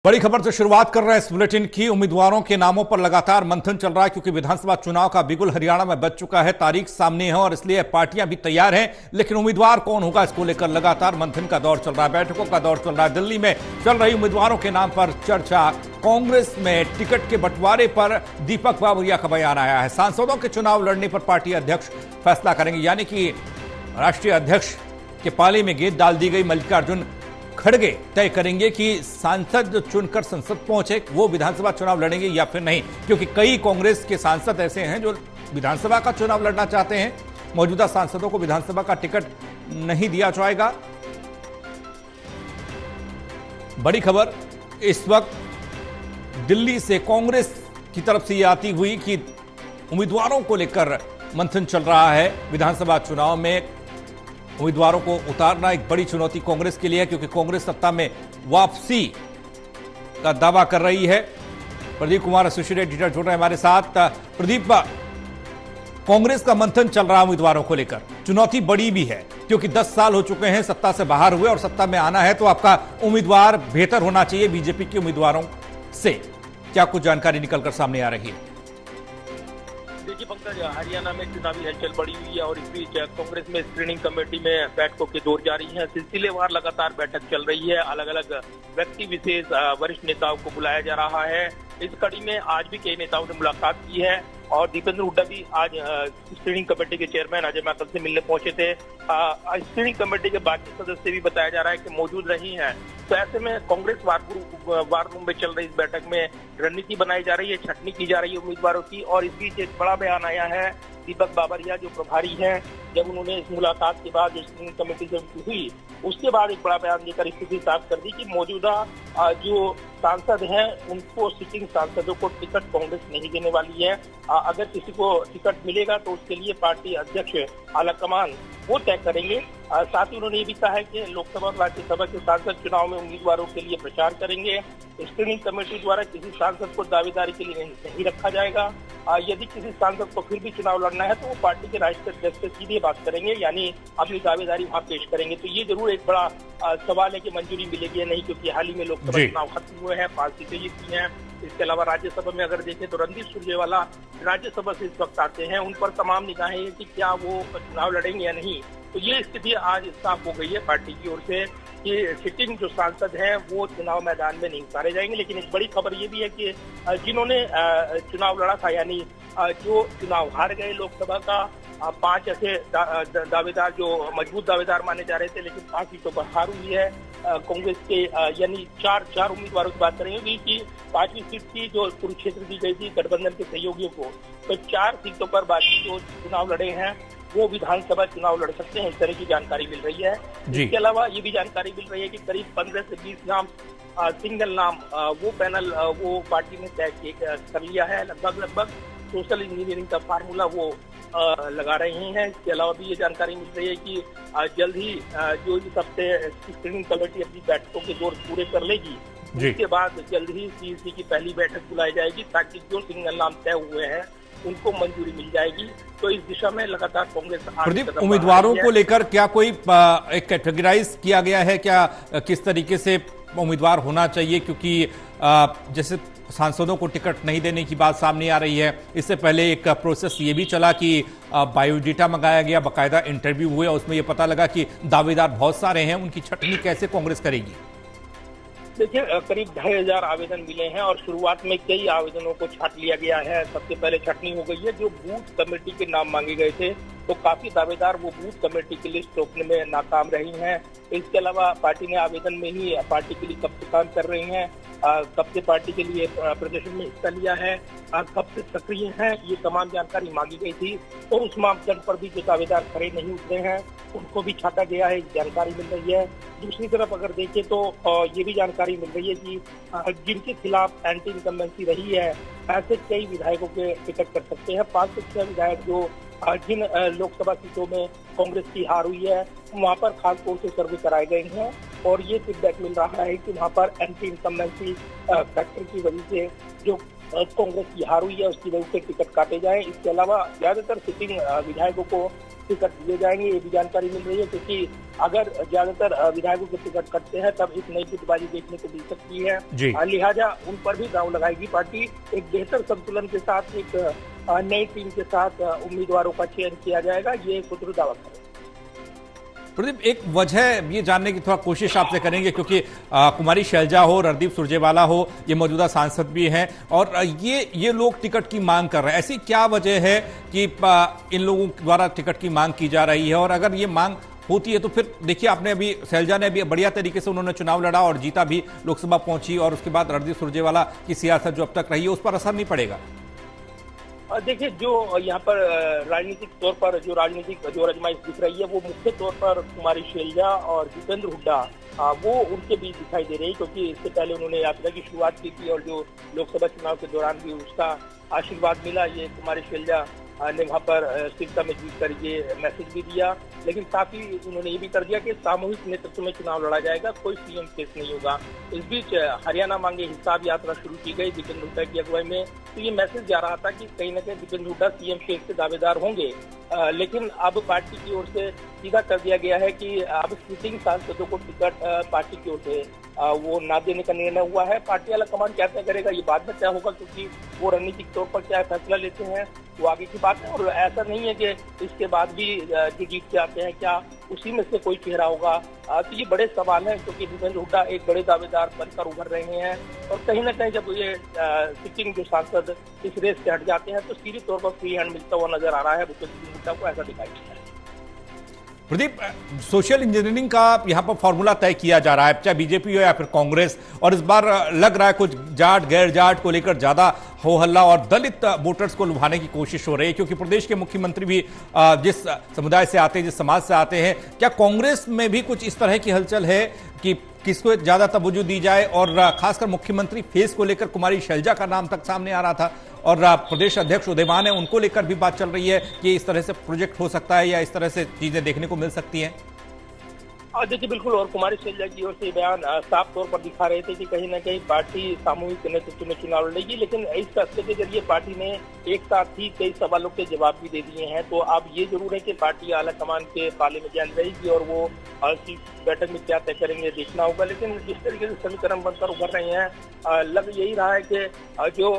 बड़ी खबर से शुरुआत कर रहे हैं इस बुलेटिन की। उम्मीदवारों के नामों पर लगातार मंथन चल रहा है क्योंकि विधानसभा चुनाव का बिगुल हरियाणा में बज चुका है, तारीख सामने है और इसलिए पार्टियां भी तैयार हैं। लेकिन उम्मीदवार कौन होगा, इसको लेकर लगातार मंथन का दौर चल रहा है, बैठकों का दौर चल रहा है। दिल्ली में चल रही उम्मीदवारों के नाम पर चर्चा। कांग्रेस में टिकट के बंटवारे पर दीपक बाबरिया का बयान आया है। सांसदों के चुनाव लड़ने पर पार्टी अध्यक्ष फैसला करेंगे, यानी कि राष्ट्रीय अध्यक्ष के पाले में गेंद डाल दी गई। मल्लिकार्जुन खड़गे तय करेंगे कि सांसद चुनकर संसद पहुंचे वो विधानसभा चुनाव लड़ेंगे या फिर नहीं, क्योंकि कई कांग्रेस के सांसद ऐसे हैं जो विधानसभा का चुनाव लड़ना चाहते हैं। मौजूदा सांसदों को विधानसभा का टिकट नहीं दिया जाएगा। बड़ी खबर इस वक्त दिल्ली से कांग्रेस की तरफ से यह आती हुई कि उम्मीदवारों को लेकर मंथन चल रहा है। विधानसभा चुनाव में उम्मीदवारों को उतारना एक बड़ी चुनौती कांग्रेस के लिए है, क्योंकि कांग्रेस सत्ता में वापसी का दावा कर रही है। प्रदीप कुमार एसोसिएट एडिटर जुड़ रहे हैं हमारे साथ। प्रदीप, कांग्रेस का मंथन चल रहा है उम्मीदवारों को लेकर, चुनौती बड़ी भी है क्योंकि 10 साल हो चुके हैं सत्ता से बाहर हुए और सत्ता में आना है तो आपका उम्मीदवार बेहतर होना चाहिए बीजेपी के उम्मीदवारों से। क्या कुछ जानकारी निकलकर सामने आ रही है? देखिए पंकज, हरियाणा में चुनावी हलचल बढ़ी हुई है और इस बीच कांग्रेस में स्क्रीनिंग कमेटी में बैठकों के दौर जारी है। सिलसिलेवार लगातार बैठक चल रही है, अलग अलग व्यक्ति विशेष वरिष्ठ नेताओं को बुलाया जा रहा है। इस कड़ी में आज भी कई नेताओं ने मुलाकात की है और दीपेंद्र हुड्डा भी आज स्क्रीनिंग कमेटी के चेयरमैन अजय माकन से मिलने पहुंचे थे। स्क्रीनिंग कमेटी के बाकी सदस्य भी बताया जा रहा है कि मौजूद रही हैं। तो ऐसे में कांग्रेस वार रूम में चल रही इस बैठक में रणनीति बनाई जा रही है, छटनी की जा रही है उम्मीदवारों की। और इस बीच एक बड़ा बयान आया है दीपक बाबरिया जो प्रभारी हैं, जब उन्होंने इस मुलाकात के बाद स्क्रीनिंग कमेटी से हुई उसके बाद एक बड़ा बयान देकर स्थिति साफ कर दी कि मौजूदा जो सांसद हैं उनको, सिटिंग सांसदों को टिकट कांग्रेस नहीं देने वाली है। अगर किसी को टिकट मिलेगा तो उसके लिए पार्टी अध्यक्ष आलाकमान वो तय करेंगे। साथ ही उन्होंने ये भी कहा है कि लोकसभा और राज्यसभा के सांसद चुनाव में उम्मीदवारों के लिए प्रचार करेंगे। स्क्रीनिंग कमेटी द्वारा किसी सांसद को दावेदारी के लिए नहीं रखा जाएगा। यदि किसी सांसद को फिर भी चुनाव लड़ना है तो वो पार्टी के राष्ट्रीय अध्यक्ष से सीधे बात करेंगे, यानी अपनी दावेदारी वहाँ पेश करेंगे। तो ये जरूर एक बड़ा सवाल है कि मंजूरी मिलेगी या नहीं, क्योंकि हाल ही में लोकसभा चुनाव खत्म हुए हैं, 5 सीटें जीती हैं। इसके अलावा राज्यसभा में अगर देखें तो रणदीप सुरजेवाला राज्यसभा से इस वक्त आते हैं, उन पर तमाम निगाहें हैं कि क्या वो चुनाव लड़ेंगे या नहीं। तो ये स्थिति आज साफ हो गई है पार्टी की ओर से कि सिटिंग जो सांसद हैं वो चुनाव मैदान में नहीं उतारे जाएंगे। लेकिन एक बड़ी खबर ये भी है कि जिन्होंने चुनाव लड़ा था, यानी जो चुनाव हार गए लोकसभा का, 5 ऐसे दावेदार जो मजबूत दावेदार माने जा रहे थे, लेकिन 5 सीटों पर हार हुई है कांग्रेस के, यानी चार उम्मीदवारों की बात करेंगे कि 5वीं सीट थी जो कुरुक्षेत्र दी गई थी गठबंधन के सहयोगियों को। तो 4 सीटों पर बाकी जो चुनाव लड़े हैं वो विधानसभा चुनाव लड़ सकते हैं, इस तरह की जानकारी मिल रही है। इसके अलावा ये भी जानकारी मिल रही है कि करीब 15 से 20 नाम, सिंगल नाम, वो पैनल वो पार्टी ने तय कर लिया है। लगभग सोशल इंजीनियरिंग का फार्मूला वो लगा रहे हैं। इसके अलावा भी ये जानकारी मिल रही है कि जल्द ही जो इस हफ्ते स्क्रीनिंग कमेटी अपनी बैठकों के दौर पूरे कर लेगी, उसके बाद जल्द ही सीईसी की पहली बैठक बुलाई जाएगी ताकि जो सिंगल नाम तय हुए हैं उनको मंजूरी मिल जाएगी। तो इस दिशा में लगातार कांग्रेस प्रदीप, उम्मीदवारों को लेकर क्या कोई एक कैटेगराइज किया गया है क्या, किस तरीके से उम्मीदवार होना चाहिए? क्योंकि जैसे सांसदों को टिकट नहीं देने की बात सामने आ रही है, इससे पहले एक प्रोसेस ये भी चला कि बायोडेटा मंगाया गया, बाकायदा इंटरव्यू हुए, उसमें यह पता लगा कि दावेदार बहुत सारे हैं। उनकी छटनी कैसे कांग्रेस करेगी? देखिए, करीब 2,500 आवेदन मिले हैं और शुरुआत में कई आवेदनों को छांट लिया गया है। सबसे पहले छटनी हो गई है, जो बूथ कमेटी के नाम मांगे गए थे तो काफी दावेदार वो बूथ कमेटी की लिस्ट रोकने में नाकाम रही हैं। इसके अलावा पार्टी ने आवेदन में ही पार्टी के लिए कब से काम कर रही हैं, कब से पार्टी के लिए प्रदर्शन में हिस्सा लिया है, कब से सक्रिय हैं, ये तमाम जानकारी मांगी गई थी। तो उस मापदंड पर भी जो दावेदार खड़े नहीं उतरे हैं उनको भी छाटा गया है, जानकारी मिल रही है। दूसरी तरफ अगर देखें तो ये भी जानकारी मिल रही है कि जिनके खिलाफ एंटी इनकम्बेंसी रही है ऐसे कई विधायकों के टिकट कर सकते हैं। 5 से 6 विधायक जो जिन लोकसभा सीटों में कांग्रेस की हार हुई है वहां पर खास तौर से सर्वे कराए गए हैं और ये फीडबैक मिल रहा है कि वहाँ पर एंटी इनकम्बेंसी फैक्टर की वजह से जो कांग्रेस की हार हुई है उसकी वजह से टिकट काटे जाएं। इसके अलावा ज्यादातर सिटिंग विधायकों को टिकट दिए जाएंगे, ये भी जानकारी मिल रही है, क्योंकि अगर ज्यादातर विधायकों के टिकट कटते हैं तब एक नई गुटबाजी देखने को मिल सकती है। लिहाजा उन पर भी दांव लगाएगी पार्टी। एक बेहतर संतुलन के साथ एक नई टीम के साथ उम्मीदवारों का चयन किया जाएगा, ये खुद दावा करें। प्रदीप, एक वजह ये जानने की थोड़ा कोशिश आपसे करेंगे, क्योंकि कुमारी शैलजा हो, रणदीप सुरजेवाला हो, ये मौजूदा सांसद भी हैं और ये लोग टिकट की मांग कर रहे हैं। ऐसी क्या वजह है कि इन लोगों द्वारा टिकट की मांग की जा रही है? और अगर ये मांग होती है तो फिर देखिए, आपने अभी शैलजा ने अभी बढ़िया तरीके से उन्होंने चुनाव लड़ा और जीता भी, लोकसभा पहुंची, और उसके बाद रणदीप सुरजेवाला की सियासत जो अब तक रही है उस पर असर नहीं पड़ेगा? देखिए, जो यहाँ पर राजनीतिक तौर पर जो राजनीतिक जो आजमाइश दिख रही है वो मुख्य तौर पर कुमारी शैलजा और दीपेंद्र हुड्डा वो उनके बीच दिखाई दे रही है, क्योंकि इससे पहले उन्होंने यात्रा की शुरुआत की थी और जो लोकसभा चुनाव के दौरान भी उसका आशीर्वाद मिला। ये कुमारी शैलजा ने वहाँ पर सिरसा में जीत कर ये मैसेज भी दिया, लेकिन साथ ही उन्होंने ये भी कर दिया कि सामूहिक नेतृत्व में चुनाव लड़ा जाएगा, कोई सीएम केस नहीं होगा। इस बीच हरियाणा मांगे हिसाब यात्रा शुरू की गई दीपेंद्र हुड्डा की अगुवाई में। तो ये मैसेज जा रहा था कि कहीं न कहीं दीपेंद्र हुड्डा सीएम केस के दावेदार होंगे, लेकिन अब पार्टी की ओर से सीधा कर दिया गया है कि अब सिटिंग सांसदों को टिकट पार्टी की ओर से वो ना देने का निर्णय हुआ है। पार्टी वाला कमान क्या तय करेगा ये बाद में तय होगा, क्योंकि वो रणनीतिक तौर पर क्या फैसला लेते हैं वो आगे की बात है। और ऐसा नहीं है कि इसके बाद भी जो जीत के आते हैं क्या उसी में से कोई चेहरा होगा। तो ये बड़े सवाल हैं, क्योंकि दीपेंद्र हुड्डा एक बड़े दावेदार बनकर उभर रहे हैं और कहीं ना कहीं जब ये सिटिंग जो सांसद इस रेस से हट जाते हैं तो सीधे तौर पर फ्री हैंड मिलता हुआ नजर आ रहा है भूपेंद्र हुड्डा को, ऐसा दिखाई देता है। प्रदीप, सोशल इंजीनियरिंग का यहां पर फॉर्मूला तय किया जा रहा है, चाहे बीजेपी हो या फिर कांग्रेस, और इस बार लग रहा है कुछ जाट गैर जाट को लेकर ज्यादा हो हल्ला और दलित वोटर्स को लुभाने की कोशिश हो रही है, क्योंकि प्रदेश के मुख्यमंत्री भी जिस समुदाय से आते हैं, जिस समाज से आते हैं। क्या कांग्रेस में भी कुछ इस तरह की हलचल है कि किसको ज्यादा तवज्जो दी जाए? और खासकर मुख्यमंत्री फेस को लेकर कुमारी शैलजा का नाम तक सामने आ रहा था और प्रदेश अध्यक्ष उदयमान है, उनको लेकर भी बात चल रही है कि इस तरह से प्रोजेक्ट हो सकता है या इस तरह से चीजें देखने को मिल सकती हैं। देखिए, बिल्कुल, और कुमारी शैलजा की ओर से बयान साफ तौर पर दिखा रहे थे कि कहीं न कहीं पार्टी सामूहिक नेतृत्व में चुनाव लड़ेगी, लेकिन इस फैसले के जरिए पार्टी ने एक साथ ही कई सवालों के जवाब भी दे दिए हैं। तो अब ये जरूर है कि पार्टी आलाकमान के पाले में जान रहेगी और वो बैठक में क्या तय करेंगे देखना होगा। लेकिन जिस तरीके से समीकरण बनकर उभर रहे हैं, लग यही रहा है कि जो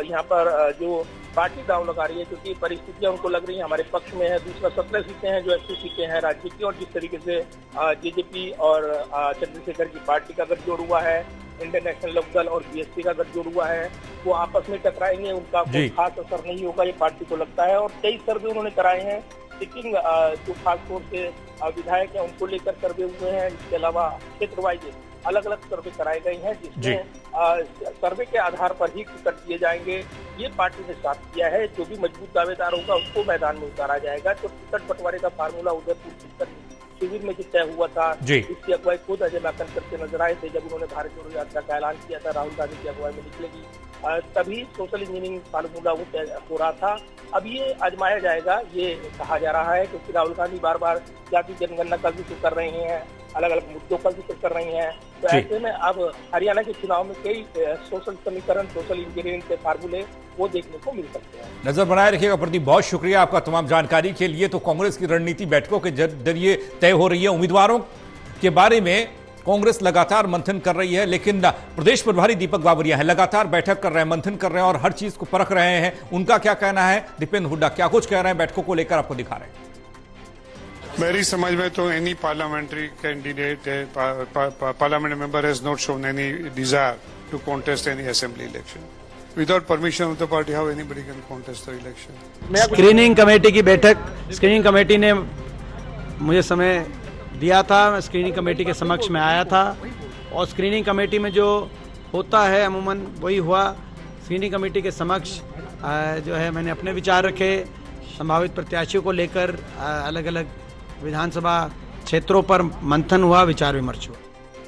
यहाँ पर जो पार्टी दांव लगा रही है, क्योंकि परिस्थितियां उनको लग रही है हमारे पक्ष में है। दूसरा 17 सीटें हैं जो एससी सीटें हैं राज्य की, और जिस तरीके से जेजेपी और चंद्रशेखर की पार्टी का गठजोड़ हुआ है, इंडियन नेशनल लोकदल और बीएसपी का गठजोड़ हुआ है, वो आपस में टकराएंगे, उनका कोई खास असर नहीं होगा, ये पार्टी को लगता है। और कई सर्वे उन्होंने कराए हैं, सिटिंग जो खासतौर से विधायक हैं उनको लेकर सर्वे हुए हैं। इसके अलावा क्षेत्र वाइज अलग अलग सर्वे कराए गए हैं, जिसमें सर्वे के आधार पर ही टिकट दिए जाएंगे, ये पार्टी ने साफ किया है। जो भी मजबूत दावेदार होगा उसको मैदान में उतारा जाएगा। तो टिकट बंटवारे का फार्मूला उदयपुर शिविर में जो तय हुआ था, इसकी अगुवाई खुद अजय माकन करके नजर आए थे जब उन्होंने भारत जोड़ो यात्रा का ऐलान किया था, राहुल गांधी की अगुवाई में निकलेगी, तभी सोशल इंजीनियरिंग फार्मूला वो तय हो रहा था। अब ये आजमाया जाएगा, ये कहा जा रहा है, क्योंकि राहुल गांधी बार बार जाति जनगणना का जिक्र कर रहे हैं, अलग अलग मुद्दों का जिक्र कर रही हैं। तो ऐसे में अब हरियाणा के चुनाव में कई सोशल समीकरण, सोशल इंजीनियरिंग के फार्मूले वो देखने को मिल सकते हैं। नजर बनाए रखिएगा। प्रदीप, बहुत शुक्रिया आपका तमाम जानकारी के लिए। तो कांग्रेस की रणनीति बैठकों के जरिए तय हो रही है। उम्मीदवारों के बारे में कांग्रेस लगातार मंथन कर रही है, लेकिन प्रदेश प्रभारी दीपक बावरिया है, लगातार बैठक कर रहे हैं, मंथन कर रहे हैं और हर चीज को परख रहे हैं। उनका क्या कहना है, दीपेंद्र हुड्डा क्या कुछ कह रहे हैं बैठकों को लेकर, आपको दिखा रहे हैं। मेरी समझ में तो any parliamentary candidate parliament member has not shown any desire to contest any assembly election without permission of the party. How anybody can contest the election? Screening committee की बैठक, स्क्रीनिंग कमेटी ने मुझे समय दिया था, मैं स्क्रीनिंग कमेटी के समक्ष में आया था और स्क्रीनिंग कमेटी में जो होता है अमूमन वही हुआ। स्क्रीनिंग कमेटी के समक्ष जो है मैंने अपने विचार रखे, संभावित प्रत्याशियों को लेकर अलग अलग विधानसभा क्षेत्रों पर मंथन हुआ, विचार विमर्श हुआ।